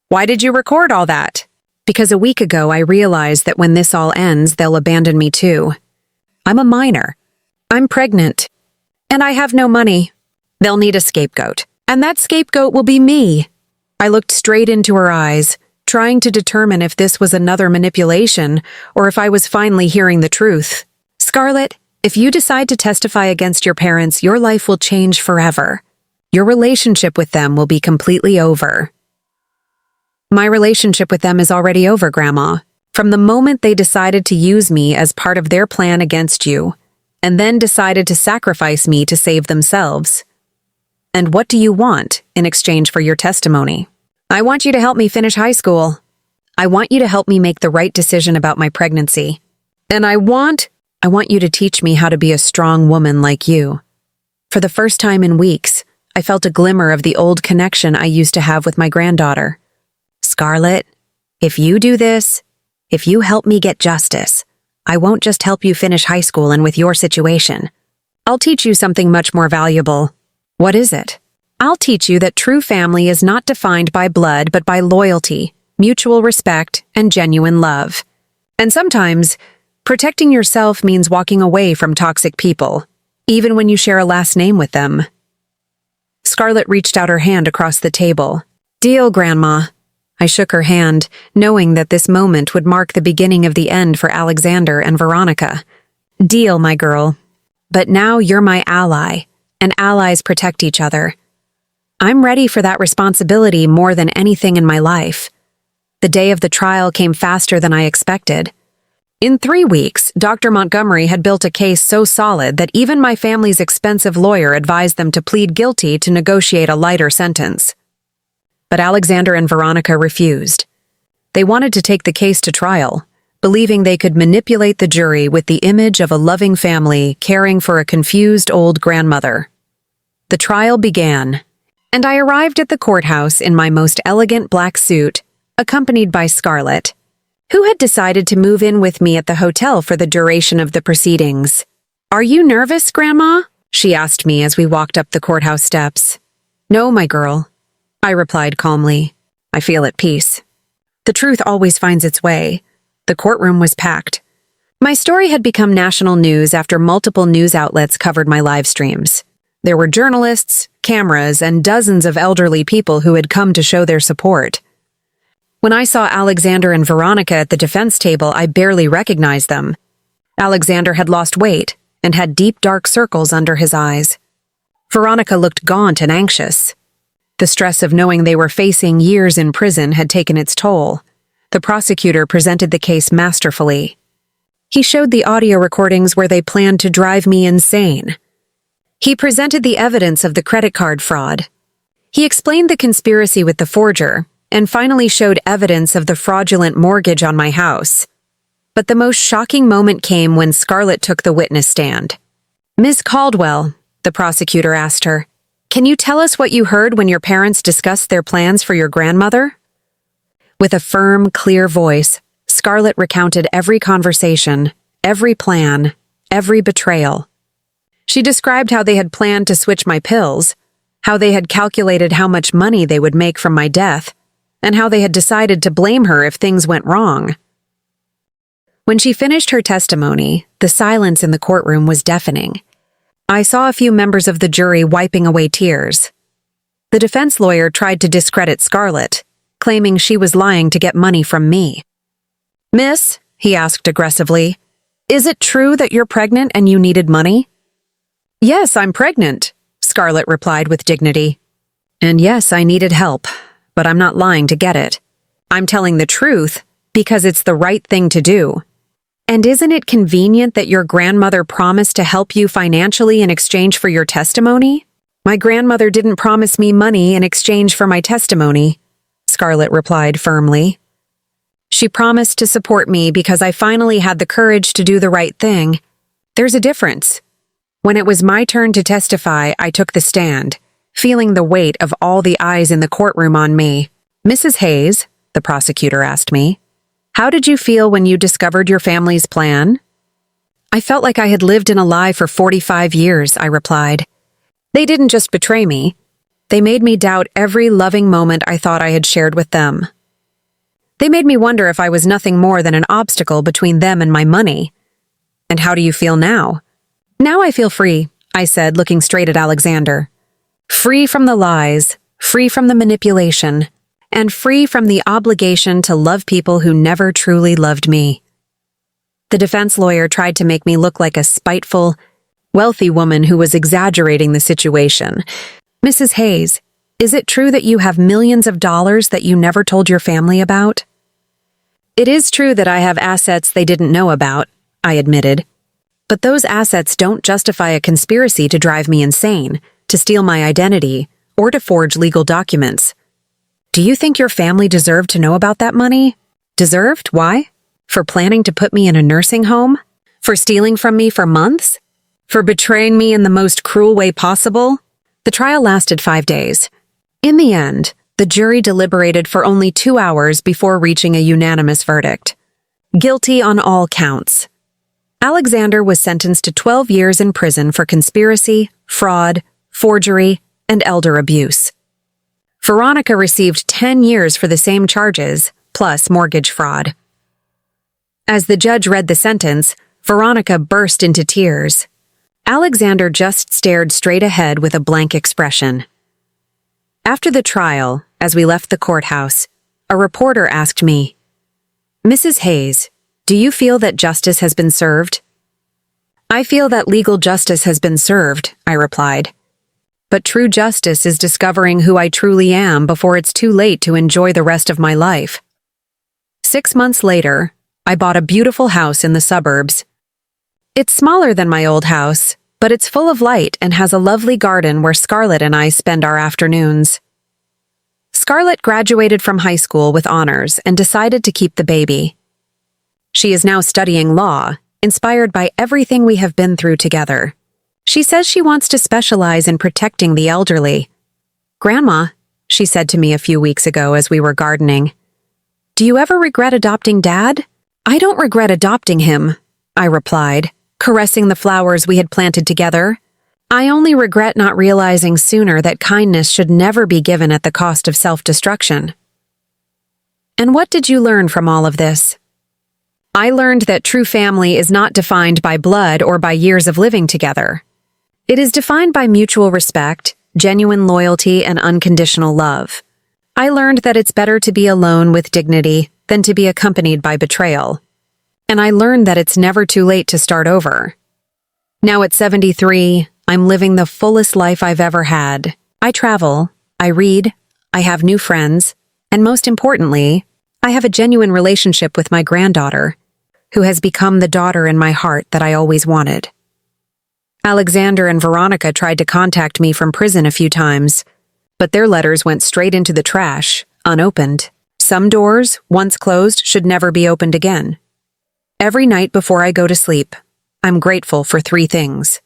Why did you record all that? Because a week ago I realized that when this all ends, they'll abandon me too. I'm a minor. I'm pregnant. And I have no money. They'll need a scapegoat. And that scapegoat will be me. I looked straight into her eyes, trying to determine if this was another manipulation or if I was finally hearing the truth. Scarlett, if you decide to testify against your parents, your life will change forever. Your relationship with them will be completely over. My relationship with them is already over, Grandma. From the moment they decided to use me as part of their plan against you, and then decided to sacrifice me to save themselves. And what do you want in exchange for your testimony? I want you to help me finish high school. I want you to help me make the right decision about my pregnancy. And I want you to teach me how to be a strong woman like you. For the first time in weeks, I felt a glimmer of the old connection I used to have with my granddaughter. Scarlett, if you do this, if you help me get justice, I won't just help you finish high school and with your situation. I'll teach you something much more valuable. What is it? I'll teach you that true family is not defined by blood but by loyalty, mutual respect, and genuine love. And sometimes, protecting yourself means walking away from toxic people, even when you share a last name with them. Scarlett reached out her hand across the table. Deal, Grandma. I shook her hand, knowing that this moment would mark the beginning of the end for Alexander and Veronica. Deal, my girl. But now you're my ally, and allies protect each other. I'm ready for that responsibility more than anything in my life. The day of the trial came faster than I expected. In 3 weeks, Dr. Montgomery had built a case so solid that even my family's expensive lawyer advised them to plead guilty to negotiate a lighter sentence. But Alexander and Veronica refused. They wanted to take the case to trial, believing they could manipulate the jury with the image of a loving family caring for a confused old grandmother. The trial began, and I arrived at the courthouse in my most elegant black suit, accompanied by Scarlett, who had decided to move in with me at the hotel for the duration of the proceedings. Are you nervous, Grandma? She asked me as we walked up the courthouse steps. No, my girl, I replied calmly. I feel at peace. The truth always finds its way. The courtroom was packed. My story had become national news after multiple news outlets covered my live streams. There were journalists, cameras, and dozens of elderly people who had come to show their support. When I saw Alexander and Veronica at the defense table, I barely recognized them. Alexander had lost weight and had deep dark circles under his eyes. Veronica looked gaunt and anxious. The stress of knowing they were facing years in prison had taken its toll. The prosecutor presented the case masterfully. He showed the audio recordings where they planned to drive me insane. He presented the evidence of the credit card fraud. He explained the conspiracy with the forger, and finally showed evidence of the fraudulent mortgage on my house. But the most shocking moment came when Scarlett took the witness stand. Ms. Caldwell, the prosecutor asked her, can you tell us what you heard when your parents discussed their plans for your grandmother? With a firm, clear voice, Scarlett recounted every conversation, every plan, every betrayal. She described how they had planned to switch my pills, how they had calculated how much money they would make from my death, and how they had decided to blame her if things went wrong. When she finished her testimony, the silence in the courtroom was deafening. I saw a few members of the jury wiping away tears. The defense lawyer tried to discredit Scarlett, claiming she was lying to get money from me. Miss, he asked aggressively, is it true that you're pregnant and you needed money? Yes, I'm pregnant, Scarlett replied with dignity. And yes, I needed help, but I'm not lying to get it. I'm telling the truth because it's the right thing to do. And isn't it convenient that your grandmother promised to help you financially in exchange for your testimony? My grandmother didn't promise me money in exchange for my testimony, Scarlett replied firmly. She promised to support me because I finally had the courage to do the right thing. There's a difference. When it was my turn to testify, I took the stand, feeling the weight of all the eyes in the courtroom on me. Mrs. Hayes, the prosecutor asked me, how did you feel when you discovered your family's plan? I felt like I had lived in a lie for 45 years, I replied. They didn't just betray me. They made me doubt every loving moment I thought I had shared with them. They made me wonder if I was nothing more than an obstacle between them and my money. And how do you feel now? Now I feel free, I said, looking straight at Alexander. Free from the lies, free from the manipulation, and free from the obligation to love people who never truly loved me. The defense lawyer tried to make me look like a spiteful, wealthy woman who was exaggerating the situation. Mrs. Hayes, is it true that you have millions of dollars that you never told your family about? It is true that I have assets they didn't know about, I admitted. But those assets don't justify a conspiracy to drive me insane, to steal my identity, or to forge legal documents. Do you think your family deserved to know about that money? Deserved? Why? For planning to put me in a nursing home? For stealing from me for months? For betraying me in the most cruel way possible? The trial lasted 5 days. In the end, the jury deliberated for only 2 hours before reaching a unanimous verdict. Guilty on all counts. Alexander was sentenced to 12 years in prison for conspiracy, fraud, forgery, and elder abuse. Veronica received 10 years for the same charges, plus mortgage fraud. As the judge read the sentence, Veronica burst into tears. Alexander just stared straight ahead with a blank expression. After the trial, as we left the courthouse, a reporter asked me, Mrs. Hayes, do you feel that justice has been served? I feel that legal justice has been served, I replied. But true justice is discovering who I truly am before it's too late to enjoy the rest of my life. 6 months later, I bought a beautiful house in the suburbs. It's smaller than my old house, but it's full of light and has a lovely garden where Scarlett and I spend our afternoons. Scarlett graduated from high school with honors and decided to keep the baby. She is now studying law, inspired by everything we have been through together. She says she wants to specialize in protecting the elderly. Grandma, she said to me a few weeks ago as we were gardening, do you ever regret adopting Dad? I don't regret adopting him, I replied, caressing the flowers we had planted together. I only regret not realizing sooner that kindness should never be given at the cost of self-destruction. And what did you learn from all of this? I learned that true family is not defined by blood or by years of living together. It is defined by mutual respect, genuine loyalty, and unconditional love. I learned that it's better to be alone with dignity than to be accompanied by betrayal. And I learned that it's never too late to start over. Now at 73, I'm living the fullest life I've ever had. I travel, I read, I have new friends, and most importantly, I have a genuine relationship with my granddaughter, who has become the daughter in my heart that I always wanted. Alexander and Veronica tried to contact me from prison a few times, but their letters went straight into the trash, unopened. Some doors, once closed, should never be opened again. Every night before I go to sleep, I'm grateful for 3 things.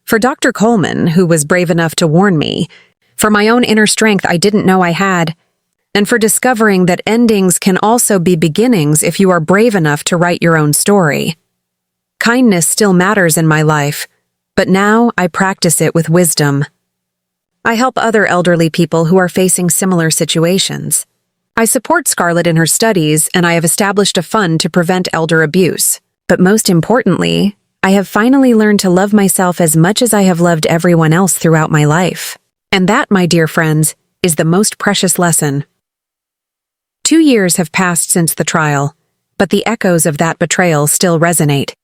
For Dr. Coleman, who was brave enough to warn me, for my own inner strength I didn't know I had, and for discovering that endings can also be beginnings if you are brave enough to write your own story. Kindness still matters in my life, but now I practice it with wisdom. I help other elderly people who are facing similar situations. I support Scarlett in her studies, and I have established a fund to prevent elder abuse. But most importantly, I have finally learned to love myself as much as I have loved everyone else throughout my life. And that, my dear friends, is the most precious lesson. 2 years have passed since the trial, but the echoes of that betrayal still resonate.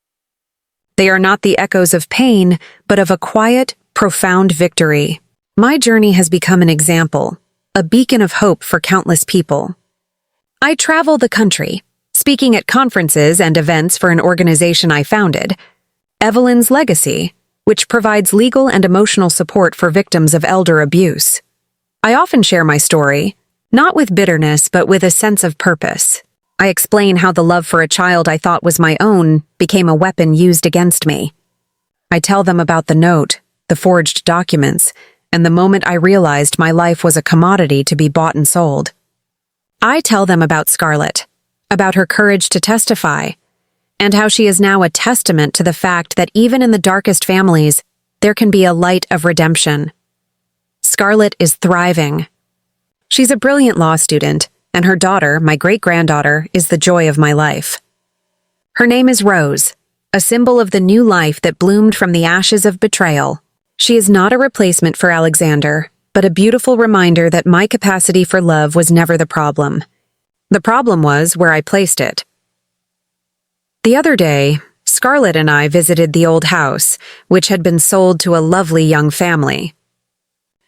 They are not the echoes of pain, but of a quiet, profound victory. My journey has become an example, a beacon of hope for countless people. I travel the country, speaking at conferences and events for an organization I founded, Evelyn's Legacy, which provides legal and emotional support for victims of elder abuse. I often share my story, not with bitterness but with a sense of purpose. I explain how the love for a child I thought was my own became a weapon used against me. I tell them about the note, the forged documents, and the moment I realized my life was a commodity to be bought and sold. I tell them about Scarlett, about her courage to testify, and how she is now a testament to the fact that even in the darkest families, there can be a light of redemption. Scarlett is thriving. She's a brilliant law student, and her daughter, my great-granddaughter, is the joy of my life. Her name is Rose, a symbol of the new life that bloomed from the ashes of betrayal. She is not a replacement for Alexander, but a beautiful reminder that my capacity for love was never the problem. The problem was where I placed it. The other day, Scarlett and I visited the old house, which had been sold to a lovely young family.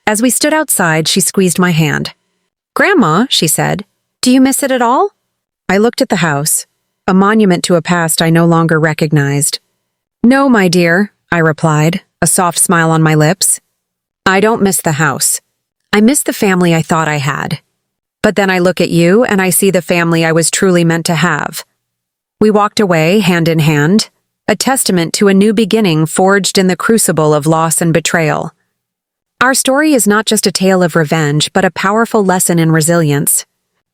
As we stood outside, she squeezed my hand. "Grandma," she said, "do you miss it at all?" I looked at the house, a monument to a past I no longer recognized. "No, my dear," I replied, a soft smile on my lips. "I don't miss the house. I miss the family I thought I had. But then I look at you and I see the family I was truly meant to have." We walked away, hand in hand, a testament to a new beginning forged in the crucible of loss and betrayal. Our story is not just a tale of revenge, but a powerful lesson in resilience.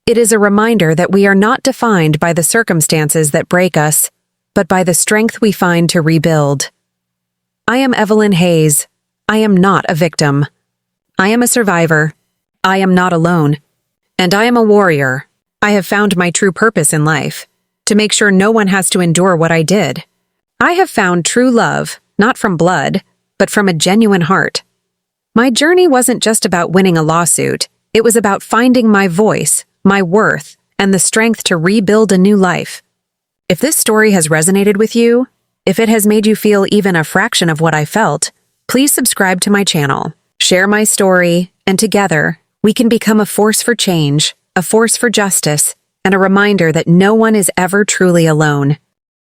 It is a reminder that we are not defined by the circumstances that break us, but by the strength we find to rebuild. I am Evelyn Hayes. I am not a victim. I am a survivor. I am not alone. And I am a warrior. I have found my true purpose in life, to make sure no one has to endure what I did. I have found true love, not from blood, but from a genuine heart. My journey wasn't just about winning a lawsuit. It was about finding my voice, my worth, and the strength to rebuild a new life. If this story has resonated with you, if it has made you feel even a fraction of what I felt, please subscribe to my channel, share my story, and together, we can become a force for change, a force for justice, and a reminder that no one is ever truly alone.